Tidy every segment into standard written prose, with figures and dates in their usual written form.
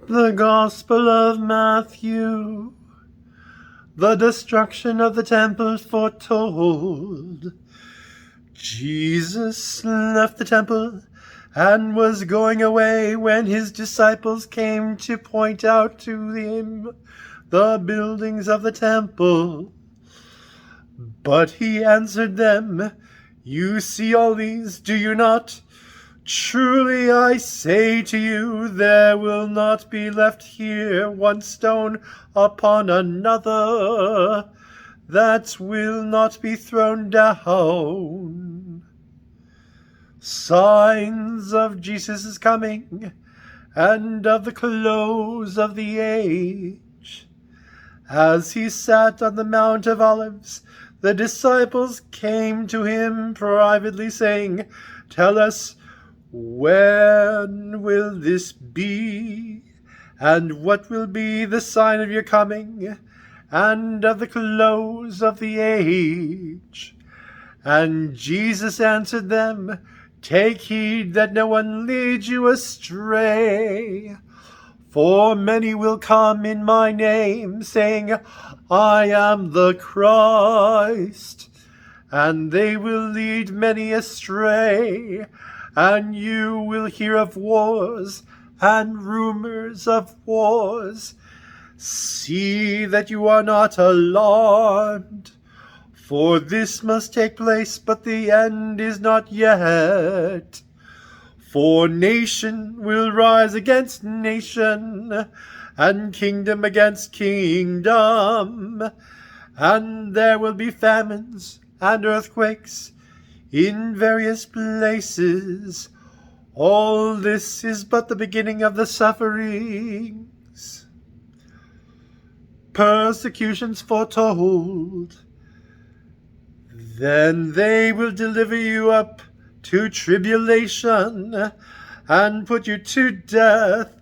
The Gospel of Matthew. The destruction of the temple foretold. Jesus left the temple and was going away when his disciples came to point out to him the buildings of the temple. But he answered them, "You see all these, do you not? Truly I say to you, there will not be left here one stone upon another that will not be thrown down." Signs of Jesus' coming and of the close of the age. As he sat on the Mount of Olives, the disciples came to him privately, saying, "Tell us, when will this be? And what will be the sign of your coming and of the close of the age?" And Jesus answered them, "Take heed that no one leads you astray. For many will come in my name, saying, 'I am the Christ,' and they will lead many astray. And you will hear of wars and rumors of wars. See that you are not alarmed, for this must take place, but the end is not yet. For nation will rise against nation, and kingdom against kingdom, and there will be famines and earthquakes in various places. All this is but the beginning of the sufferings." Persecutions foretold. "Then they will deliver you up to tribulation, and put you to death,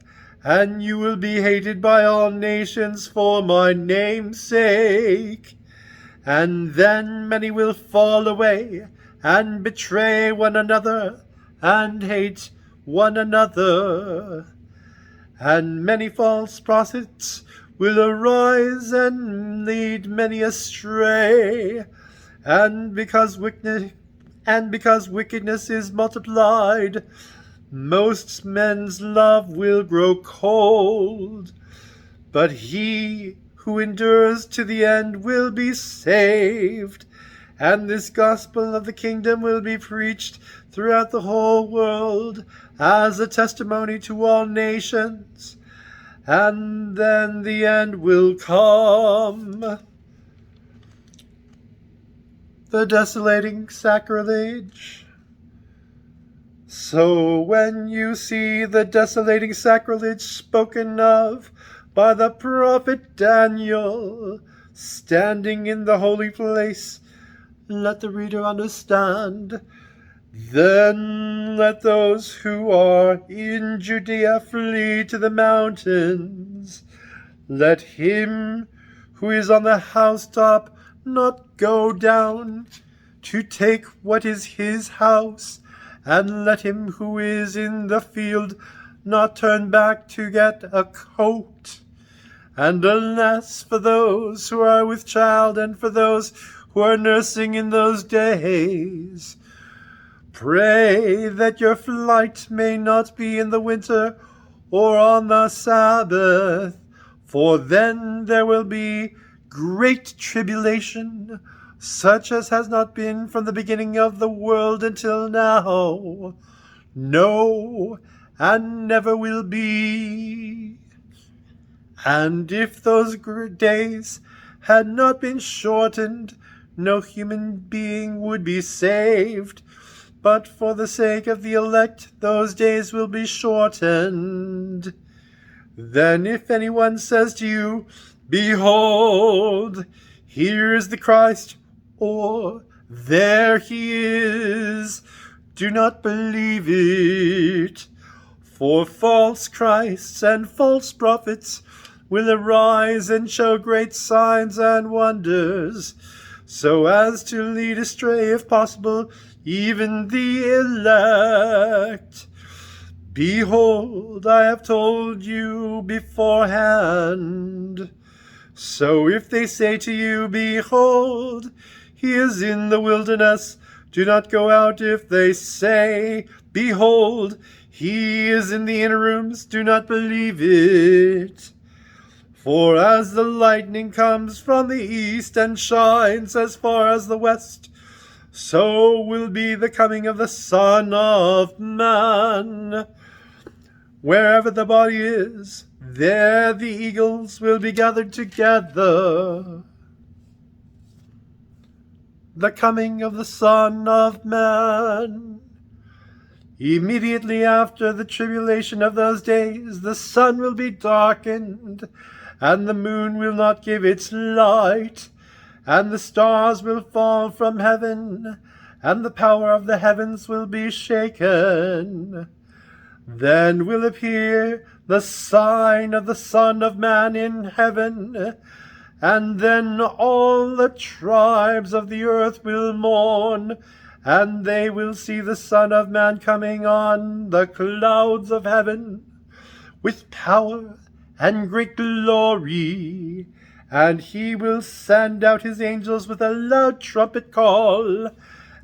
and you will be hated by all nations for my name's sake. And then many will fall away, and betray one another, and hate one another. And many false prophets will arise and lead many astray. And because wickedness is multiplied, most men's love will grow cold. But he who endures to the end will be saved. And this gospel of the kingdom will be preached throughout the whole world as a testimony to all nations. And then the end will come." The desolating sacrilege. So when you see the desolating sacrilege spoken of by the prophet Daniel standing in the holy place, let the reader understand. Then let those who are in Judea flee to the mountains. Let him who is on the housetop not go down to take what is his house, and let him who is in the field not turn back to get a coat. And alas for those who are with child, and for those who are nursing in those days. Pray that your flight may not be in the winter or on the Sabbath, for then there will be great tribulation, such as has not been from the beginning of the world until now, no, and never will be. And if those days had not been shortened, no human being would be saved. But for the sake of the elect, those days will be shortened. Then if anyone says to you, "Behold, here is the Christ," or "There he is," do not believe it. For false Christs and false prophets will arise and show great signs and wonders, so as to lead astray, if possible, even the elect. Behold, I have told you beforehand. So if they say to you, Behold, he is in the wilderness, do not go out. If they say, Behold, he is in the inner rooms, do not believe it. For as the lightning comes from the east and shines as far as the west, so will be the coming of the Son of Man. Wherever the body is, there the eagles will be gathered together. The coming of the Son of Man. Immediately after the tribulation of those days, the sun will be darkened, and the moon will not give its light, and the stars will fall from heaven, and the power of the heavens will be shaken. Then will appear the sign of the Son of Man in heaven, and then all the tribes of the earth will mourn, and they will see the Son of Man coming on the clouds of heaven with power and great glory. And he will send out his angels with a loud trumpet call,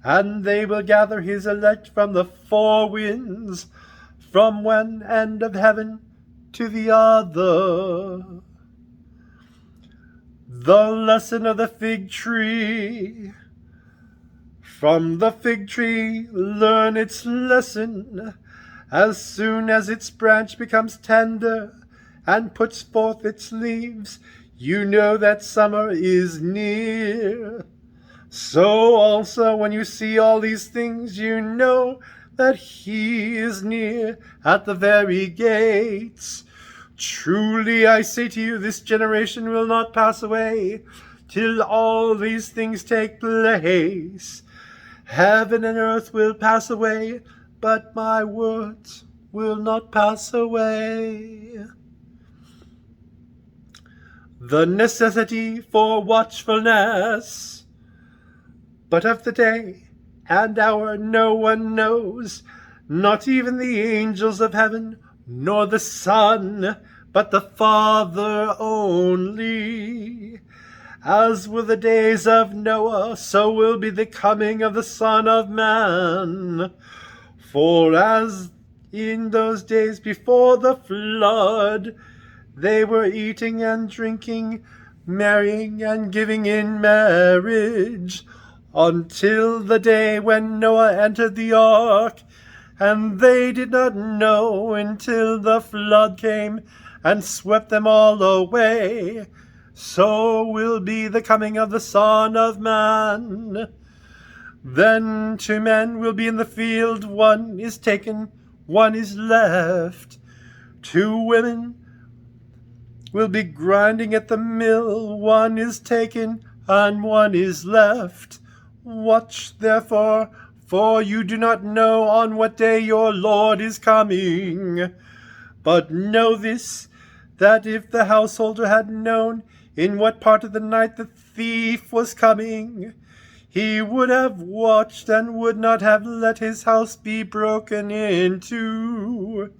and they will gather his elect from the four winds, from one end of heaven to the other. The lesson of the fig tree. From the fig tree learn its lesson. As soon as its branch becomes tender and puts forth its leaves, you know that summer is near. So also when you see all these things, you know that he is near at the very gates. Truly I say to you, this generation will not pass away till all these things take place. Heaven and earth will pass away, but my words will not pass away. The necessity for watchfulness. But of the day and hour no one knows, not even the angels of heaven, nor the Son, but the Father only. As were the days of Noah, so will be the coming of the Son of Man. For as in those days before the flood, they were eating and drinking, marrying and giving in marriage, until the day when Noah entered the ark, and they did not know until the flood came and swept them all away. So will be the coming of the Son of Man. Then 2 men will be in the field, one is taken, one is left. 2 women will be grinding at the mill, one is taken, and one is left. Watch therefore, for you do not know on what day your Lord is coming. But know this, that if the householder had known in what part of the night the thief was coming, he would have watched and would not have let his house be broken into.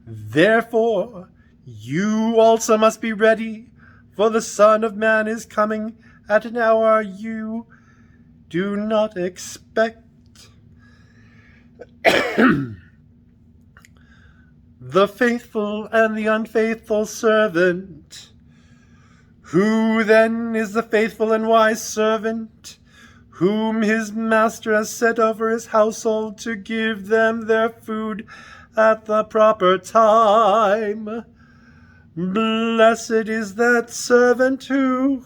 Therefore, you also must be ready, for the Son of Man is coming at an hour you do not expect. The faithful and the unfaithful servant. Who then is the faithful and wise servant, whom his master has set over his household to give them their food at the proper time? Blessed is that servant who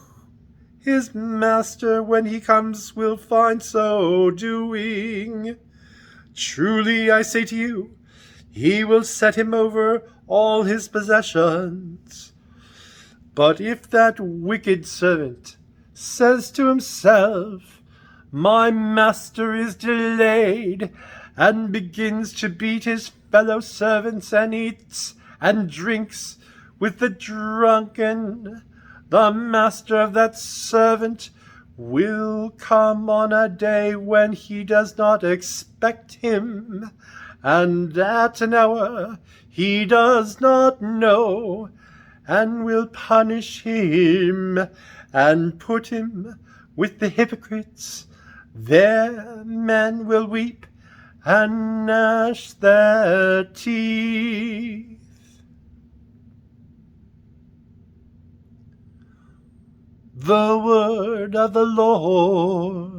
his master, when he comes, will find so doing. Truly I say to you, he will set him over all his possessions. But if that wicked servant says to himself, my master is delayed, and begins to beat his fellow servants and eats and drinks with the drunken, the master of that servant will come on a day when he does not expect him, and at an hour he does not know, and will punish him, and put him with the hypocrites. There men will weep and gnash their teeth. The word of the Lord.